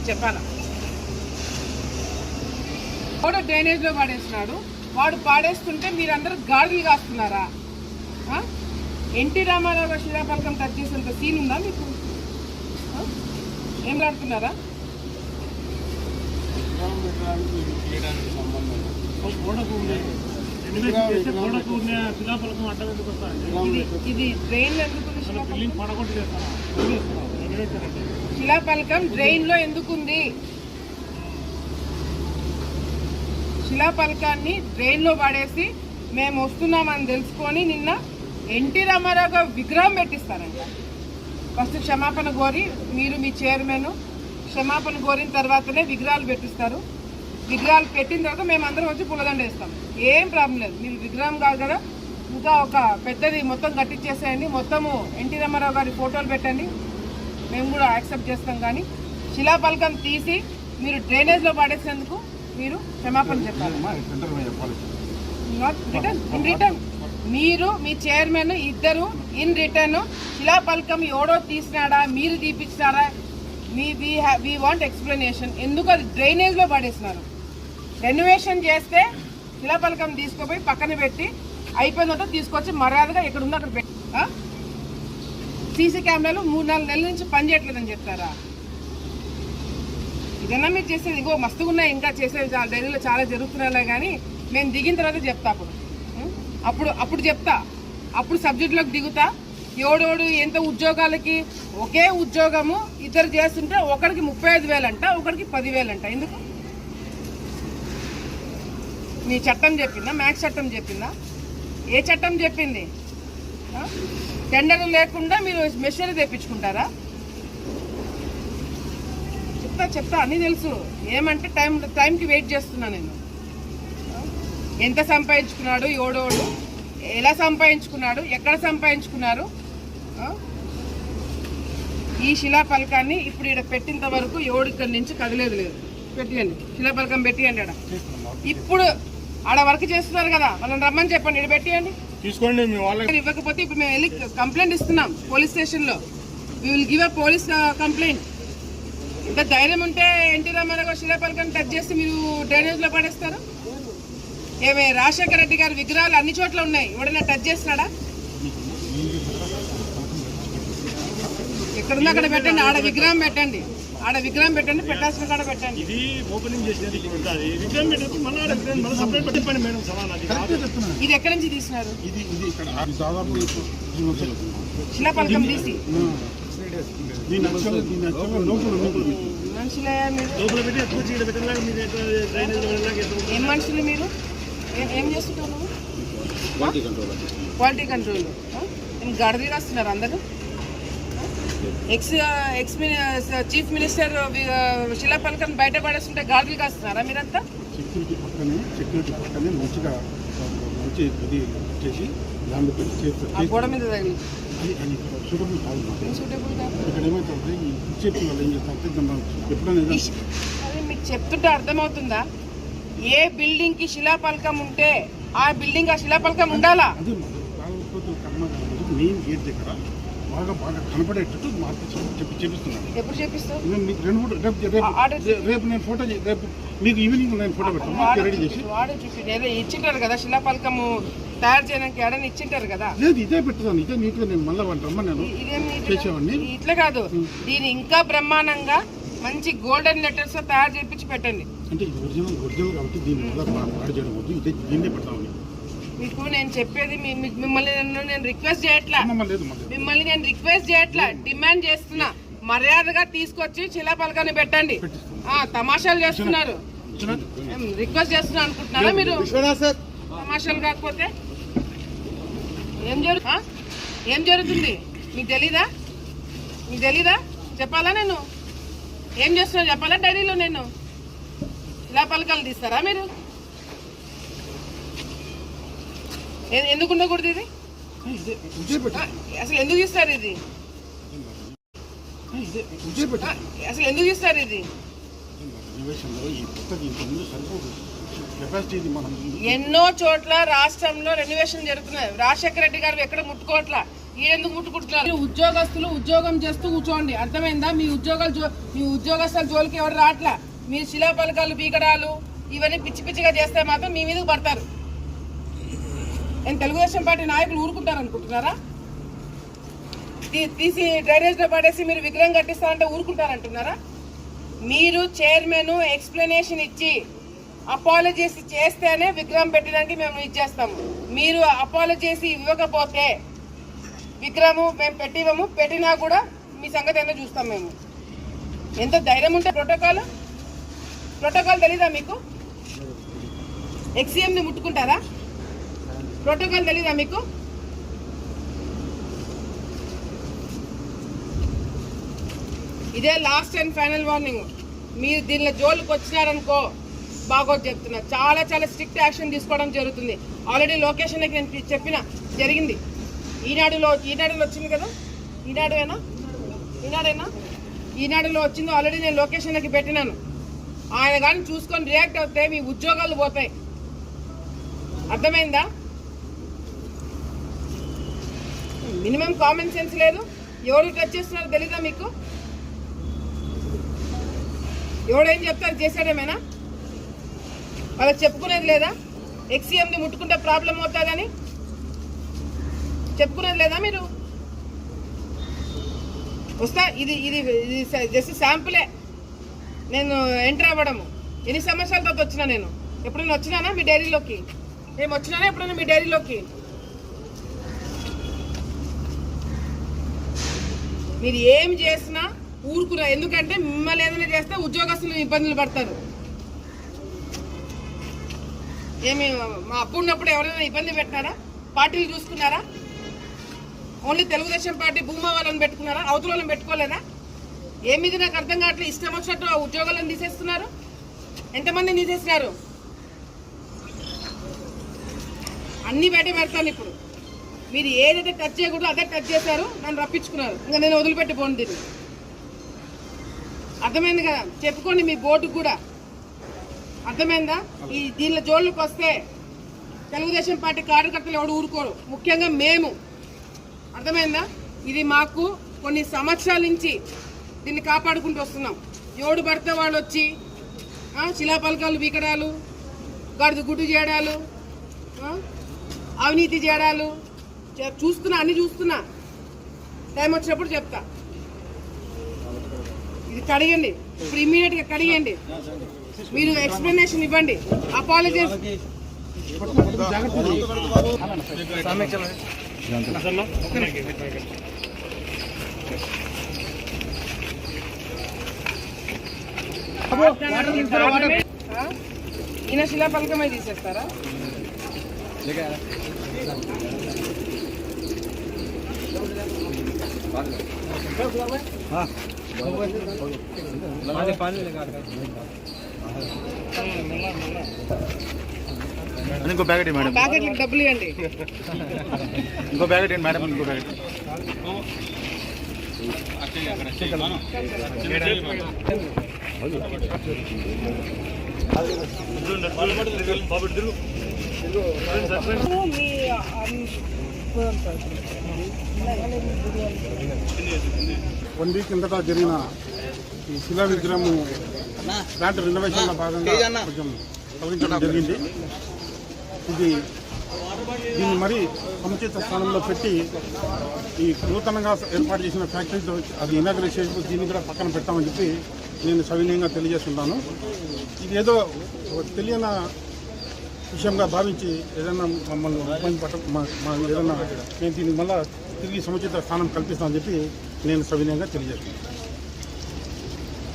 చెప్పాలా? వాడు డ్రైనేజ్ లో పాడేస్తున్నాడు, వాడు పాడేస్తుంటే మీరందరూ గాడులు కాస్తున్నారా? ఎన్టీ రామారావు శిలాఫలకం టచ్ చేసేంత సీన్ ఉందా మీకు? ఏం ఆడుతున్నారా? ఇది డ్రైన్ ఎందుకుంది? శిలాఫలకం డ్రైన్ లో ఎందుకుంది? శిలాఫలకాన్ని డ్రైన్ లో పడేసి మేము వస్తున్నామని తెలుసుకొని నిన్న ఎన్టీ రామారావు గారు విగ్రహం పెట్టిస్తారంట. ఫస్ట్ క్షమాపణ కోరి మీరు మీ చైర్మన్ క్షమాపణ కోరిన తర్వాతనే విగ్రహాలు పెట్టిస్తారు. విగ్రహాలు పెట్టిన తర్వాత మేమందరం వచ్చి పూలదండ వేస్తాం, ఏం ప్రాబ్లం లేదు. మీరు విగ్రహం కాదు కదా, ఇంకా ఒక పెద్దది మొత్తం కట్టించేసేయండి, మొత్తము ఎన్టీ రామారావు గారి ఫోటోలు పెట్టండి, మేము కూడా యాక్సెప్ట్ చేస్తాం. కానీ శిలాఫలకం తీసి మీరు డ్రైనేజ్లో పడేసేందుకు మీరు క్షమాపణ చెప్పాలి. ఇన్ రిటర్న్ మీరు మీ చైర్మన్ ఇద్దరు ఇన్ రిటర్న్ శిలాఫలకం ఎవడో తీసినాడా, మీరు తీపిస్తారా, వీ వాంట్ ఎక్స్ప్లెనేషన్. ఎందుకు అది డ్రైనేజ్లో పడేసినారు? రెనోవేషన్ చేస్తే శిలాఫలకం తీసుకుపోయి పక్కన పెట్టి అయిపోయినంత తీసుకొచ్చి మర్యాదగా ఎక్కడ ఉందో అక్కడ పెట్టి సీసీ కెమెరాలు 3-4 నెలల నుంచి పనిచేయట్లేదని చెప్తారా? ఇదన్నా మీరు చేసేది? ఇంకో మస్తుగా ఉన్నాయి, ఇంకా చేసేది డైరీలో చాలా జరుగుతున్నాయి. కానీ మేము దిగిన తర్వాత చెప్తా, అప్పుడు చెప్తా, అప్పుడు సబ్జెక్టులోకి దిగుతా. ఎవడోడు ఎంత ఉద్యోగాలకి ఒకే ఉద్యోగము ఇద్దరు చేస్తుంటే ఒకరికి 35,000 అంట, ఒకరికి 10,000 అంట. ఎందుకు? మీ చట్టం చెప్పిందా? మ్యాక్స్ చట్టం చెప్పిందా? ఏ చట్టం చెప్పింది? టెండర్ లేకుండా మీరు మెషినరీ తెప్పించుకుంటారా? చెప్తా అన్నీ తెలుసు. ఏమంటే టైంకి వెయిట్ చేస్తున్నా నేను. ఎంత సంపాదించుకున్నాడు ఎవడోడు, ఎలా సంపాదించుకున్నాడు, ఎక్కడ సంపాదించుకున్నారు? ఈ శిలాఫలకాన్ని ఇప్పుడు ఇక్కడ పెట్టినంత వరకు ఎవడు ఇక్కడి నుంచి కదిలేదు లేదు. పెట్టియండి, శిలాఫలకం పెట్టియండి. ఆడ ఇప్పుడు ఆడ వర్క్ చేస్తున్నారు కదా, వాళ్ళని రమ్మని చెప్పండి, ఇక్కడ పెట్టియండి, తీసుకోండి. ఇవ్వకపోతే ఇప్పుడు మేము వెళ్ళి కంప్లైంట్ ఇస్తున్నాం పోలీస్ స్టేషన్లో. We will give a police complaint. ఇంత ధైర్యం ఉంటే ఎన్టీ రామారావు శిలాఫలకం టచ్ చేసి మీరు డ్రైనేజ్లో పడేస్తారు? ఏమే రాజశేఖర రెడ్డి గారి విగ్రహాలు అన్ని చోట్ల ఉన్నాయి, ఎవడైనా టచ్ చేస్తున్నాడా? ఎక్కడుందో అక్కడ పెట్టండి, ఆడ విగ్రహం పెట్టండి, పెట్టాల్సిన కాడ పెట్టండి. ఇది ఎక్కడి నుంచి తీసినారు? శిలాఫలకం తీసి ఏం మనుషులు మీరు? ఏం చేస్తుంటారు? క్వాలిటీ కంట్రోల్ గడది రాస్తున్నారు అందరూ. ఎక్స్ చీఫ్ మినిస్టర్ శిలాఫలకం బయట పడేస్తుంటే గాడులు కాస్తున్నారా మీరంతా? సెక్యూరిటీ పక్కనే మంచిగా చేసి గోడ మీద మీకు చెప్తుంటే అర్థమవుతుందా? ఏ బిల్డింగ్ కి శిలాఫలకం ఉంటే ఆ బిల్డింగ్ ఆ శిలాఫలకం ఉండాలా? బాగా కనపడేటట్టు చేపిస్తున్నాను. ఎప్పుడు చేపిస్తావు? రేపు నేను ఫోటో, రేపు మీకు ఈవినింగ్ నేను ఫోటో పెడతాను, రెడీ చేసి. వాడు ఇచ్చింటారు కదా శిలాఫలకము తయారు చేయడానికి, ఎడని ఇచ్చింటారు కదా. లేదు, ఇదే పెట్టుదాను, ఇదే నీట్గా నేను మళ్ళీ రమ్మని నేను చేసేవాడిని. ఇట్లా కాదు, దీన్ని ఇంకా బ్రహ్మాండంగా మంచి గోల్డెన్ లెటర్స్ తయారు చేయించి పెట్టండి. అంటే ఒరిజినల్ కాబట్టి దీని వల్ల పాడు చేయడం వద్దు, ఇదే దీన్నే పెడతామని మీకు నేను చెప్పేది. మిమ్మల్ని నేను రిక్వెస్ట్ చేయట్లా, డిమాండ్ చేస్తున్నా. మర్యాదగా తీసుకొచ్చి శిలాఫలకాన్ని పెట్టండి. తమాషాలు చేస్తున్నారు, రిక్వెస్ట్ చేస్తున్నా అనుకుంటున్నారా మీరు? తమాషాలు కాకపోతే ఏం జరుగుతుంది మీకు తెలీదా? చెప్పాలా? నేను ఏం చేస్తున్నా చెప్పాలా? డైరీలో నేను శిలాఫలకాలు తీస్తారా మీరు? ఎందుకు ఉండకూడదు ఇది? అసలు ఎందుకు ఇస్తారు ఇది? ఎన్నో చోట్ల రాష్ట్రంలో రెనోవేషన్ జరుగుతున్నాయి. రాజశేఖర రెడ్డి గారు ఎక్కడ ముట్టుకోవట్లా. ఈడెందుకు ముట్టుకుంటున్నారు? ఉద్యోగస్తులు ఉద్యోగం చేస్తూ కూర్చోండి, అర్థమైందా? మీ ఉద్యోగస్తుల జోలికి ఎవరు రాట్లా. మీరు శిలాపలకాలు పీకడాలు ఇవన్నీ పిచ్చి పిచ్చిగా చేస్తే మాత్రం మీ మీదకు పడతారు. నేను తెలుగుదేశం పార్టీ నాయకులు ఊరుకుంటారు అనుకుంటున్నారా? తీసి డ్రైనేజ్ లో పడేసి మీరు విగ్రహం కట్టిస్తారంటే ఊరుకుంటారంటున్నారా? మీరు చైర్మన్ ఎక్స్ప్లెనేషన్ ఇచ్చి అపాలజీస్ చేస్తేనే విగ్రహం పెట్టడానికి మేము ఇచ్చేస్తాము. మీరు అపాలజీస్ ఇవ్వకపోతే విగ్రహము మేము పెట్టివ్వము. పెట్టినా కూడా మీ సంగతి ఏంటో చూస్తాం మేము. ఎంత ధైర్యం ఉంటే ప్రోటోకాల్ తెలీదా మీకు? ఎక్సీఎంని ముట్టుకుంటారా? ప్రోటోకాల్ తెలీదా మీకు? ఇదే లాస్ట్ అండ్ ఫైనల్ వార్నింగ్. మీరు దీనిలో జోలికి వచ్చినారనుకో బాగోదు చెప్తున్నా. చాలా చాలా స్ట్రిక్ట్ యాక్షన్ తీసుకోవడం జరుగుతుంది. ఆల్రెడీ లొకేషన్కి నేను చెప్పిన జరిగింది. ఈనాడులో వచ్చింది కదా, ఈనాడులో వచ్చింది. ఆల్రెడీ నేను లొకేషన్కి పెట్టినాను. ఆయన కానీ చూసుకొని రియాక్ట్ అవుతే మీ ఉద్యోగాలు పోతాయి. అర్థమైందా? మినిమం కామన్ సెన్స్ లేదు. ఎవరు టచ్ చేస్తున్నారో తెలీదా మీకు? ఎవడేం చెప్తారు చేశాడేమైనా? వాళ్ళకి చెప్పుకునేది లేదా? ఎక్సీఎంని ముట్టుకుంటే ప్రాబ్లం అవుతుందని చెప్పుకునేది లేదా మీరు? వస్తా, ఇది ఇది జస్ట్ శాంపులే. నేను ఎంటర్ అవ్వడము ఎన్ని సంవత్సరాల తర్వాత వచ్చినా? నేను ఎప్పుడైనా వచ్చినానా మీ డైరీలోకి? మేము వచ్చినానా ఎప్పుడైనా మీ డైరీలోకి? మీరు ఏం చేసినా ఊరుకున్నా. ఎందుకంటే మిమ్మల్ని ఏదైనా చేస్తే ఉద్యోగస్తులు ఇబ్బందులు పడతారు. ఏమి మా అప్పు ఉన్నప్పుడు ఎవరైనా ఇబ్బంది పెట్టినారా? పార్టీలు చూసుకున్నారా? ఓన్లీ తెలుగుదేశం పార్టీ భూమా వాళ్ళని పెట్టుకున్నారా? అవతల వాళ్ళని పెట్టుకోలేదా? ఏమిది నాకు అర్థం కావట్లేదు. ఇష్టం వచ్చినట్టు ఆ ఉద్యోగాలను తీసేస్తున్నారు. ఎంతమందిని తీసేస్తున్నారు? అన్ని బయట పెడతాను ఇప్పుడు. మీరు ఏదైతే టచ్ చేయకూడదు అదే టచ్ చేశారు, నన్ను రప్పించుకున్నారు. ఇంకా నేను వదిలిపెట్టి పోను దీన్ని. అర్థమైంది కదా? చెప్పుకోండి మీ బోర్డుకు కూడా. అర్థమైందా? ఈ దీనిలో జోళ్ళకి వస్తే తెలుగుదేశం పార్టీ కార్యకర్తలు ఎవడు ఊరుకోరు, ముఖ్యంగా మేము. అర్థమైందా? ఇది మాకు కొన్ని సంవత్సరాల నుంచి దీన్ని కాపాడుకుంటూ వస్తున్నాం. ఎవడు పడితే వాళ్ళు వచ్చి శిలాపలకాలు వీకడాలు, గడుదు గుడ్డు చేయడాలు, అవినీతి చేయడాలు చూస్తున్నా, అన్ని చూస్తున్నా. టైం వచ్చినప్పుడు చెప్తా. ఇది కడిగండి, ఇప్పుడు ఇమ్మీడియట్ గా కడిగండి. మీరు ఎక్స్ప్లెనేషన్ ఇవ్వండి. అపాలజీస్ ఈయన శిలాపలకమే తీసేస్తారా? ఇంకో ప్యాకెట్ మేడం, ప్యాకెట్లకు డబ్బులు ఇవ్వండి. ఇంకో ప్యాకెట్ మేడం, ఇంకో ప్యాకెట్. వన్ వీక్ కిందట జరిగిన ఈ శిలా విగ్రహం ప్లాంట్ రెనోవేషన్లో భాగంగా కొంచెం తొలగించడం జరిగింది. దీన్ని మరీ సముచిత స్థానంలో పెట్టి ఈ నూతనంగా ఏర్పాటు చేసిన ఫ్యాక్టరీతో అది ఇనాగ్రేట్ చేసి దీన్ని కూడా పక్కన పెట్టామని చెప్పి నేను సవినయంగా తెలియజేస్తున్నాను. ఇది ఏదో తెలియని విషయంగా భావించి ఏదైనా మమ్మల్ని ఇబ్బంది ఏదైనా నేను దీన్ని మళ్ళీ తిరిగి సముచిత స్థానం కల్పిస్తామని చెప్పి నేను సవినయంగా తెలియజేస్తున్నాను.